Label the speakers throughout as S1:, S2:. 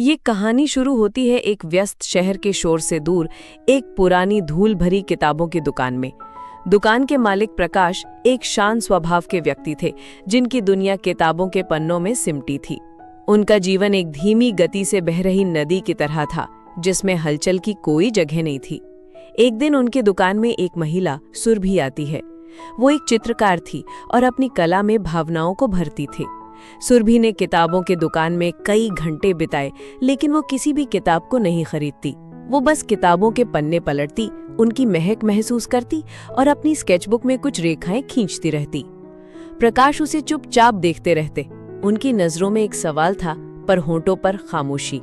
S1: ये कहानी शुरू होती है एक व्यस्त शहर के शोर से दूर एक पुरानी धूल भरी किताबों की दुकान में। दुकान के मालिक प्रकाश एक शांत स्वभाव के व्यक्ति थे जिनकी दुनिया किताबों के पन्नों में सिमटी थी। उनका जीवन एक धीमी गति से बह रही नदी की तरह था जिसमें हलचल की कोई जगह नहीं थी। एक दिन उनकी दुकान में एक महिला सुरभि आती है। वो एक चित्रकार थी और अपनी कला में भावनाओं को भरती थी। सुरभि ने किताबों के दुकान में कई घंटे बिताए, लेकिन वो किसी भी किताब को नहीं खरीदती। वो बस किताबों के पन्ने पलटती, उनकी महक महसूस करती और अपनी स्केचबुक में कुछ रेखाएं खींचती रहती। प्रकाश उसे चुपचाप देखते रहते। उनकी नजरों में एक सवाल था, पर होंठों पर खामोशी।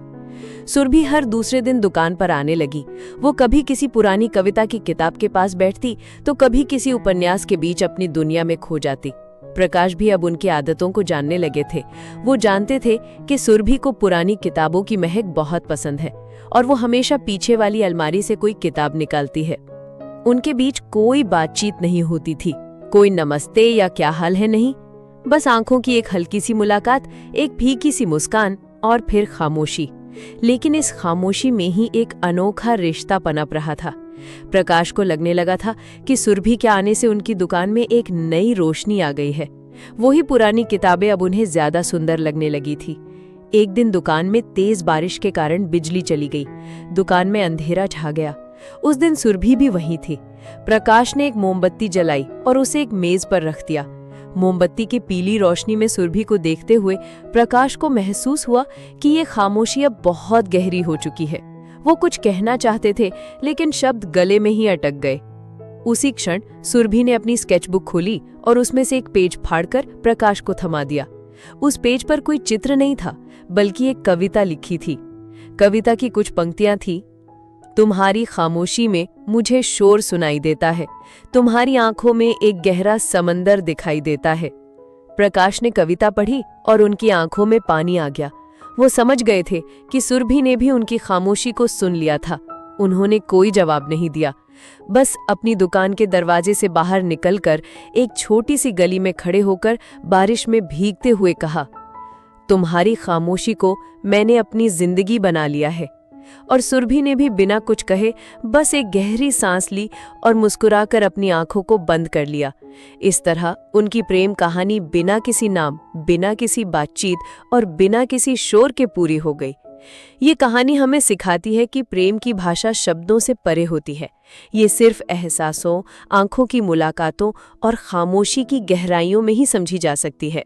S1: सुरभि हर दूसरे दिन दुकान पर आने लगी। वो कभी किसी पुरानी कविता की किताब के पास बैठती तो कभी किसी उपन्यास के बीच अपनी दुनिया में खो जाती। प्रकाश भी अब उनकी आदतों को जानने लगे थे। वो जानते थे कि सुरभि को पुरानी किताबों की महक बहुत पसंद है और वो हमेशा पीछे वाली अलमारी से कोई किताब निकालती है। उनके बीच कोई बातचीत नहीं होती थी, कोई नमस्ते या क्या हाल है नहीं, बस आंखों की एक हल्की सी मुलाकात, एक फीकी सी मुस्कान और फिर खामोशी। लेकिन इस खामोशी में ही एक अनोखा रिश्ता पनप रहा था। प्रकाश को लगने लगा था कि सुरभि के आने से उनकी दुकान में एक नई रोशनी आ गई है। वही पुरानी किताबें अब उन्हें ज्यादा सुंदर लगने लगी थी। एक दिन दुकान में तेज बारिश के कारण बिजली चली गई। दुकान में अंधेरा छा गया। उस दिन सुरभि भी वहीं थी। प्रकाश ने एक मोमबत्ती जलाई और उसे एक मेज पर रख दिया। मोमबत्ती की पीली रोशनी में सुरभि को देखते हुए प्रकाश को महसूस हुआ कि ये खामोशी अब बहुत गहरी हो चुकी है। वो कुछ कहना चाहते थे, लेकिन शब्द गले में ही अटक गए। उसी क्षण सुरभि ने अपनी स्केचबुक खोली और उसमें से एक पेज फाड़कर प्रकाश को थमा दिया। उस पेज पर कोई चित्र नहीं था, बल्कि एक कविता लिखी थी। कविता की कुछ पंक्तियां थी। तुम्हारी खामोशी में मुझे शोर सुनाई देता है, तुम्हारी आंखों में एक गहरा समंदर दिखाई देता है। प्रकाश ने कविता पढ़ी और उनकी आंखों में पानी आ गया। वो समझ गए थे कि सुरभि ने भी उनकी खामोशी को सुन लिया था। उन्होंने कोई जवाब नहीं दिया, बस अपनी दुकान के दरवाजे से बाहर निकलकर एक छोटी सी गली में खड़े होकर बारिश में भीगते हुए कहा, तुम्हारी खामोशी को मैंने अपनी जिंदगी बना लिया है। और सुरभि ने भी बिना कुछ कहे बस एक गहरी सांस ली और मुस्कुराकर अपनी आंखों को बंद कर लिया। इस तरह उनकी प्रेम कहानी बिना किसी नाम, बिना किसी बातचीत और बिना किसी शोर के पूरी हो गई। ये कहानी हमें सिखाती है कि प्रेम की भाषा शब्दों से परे होती है। ये सिर्फ एहसासों, आंखों की मुलाकातों और खामोशी की गहराइयों में ही समझी जा सकती है।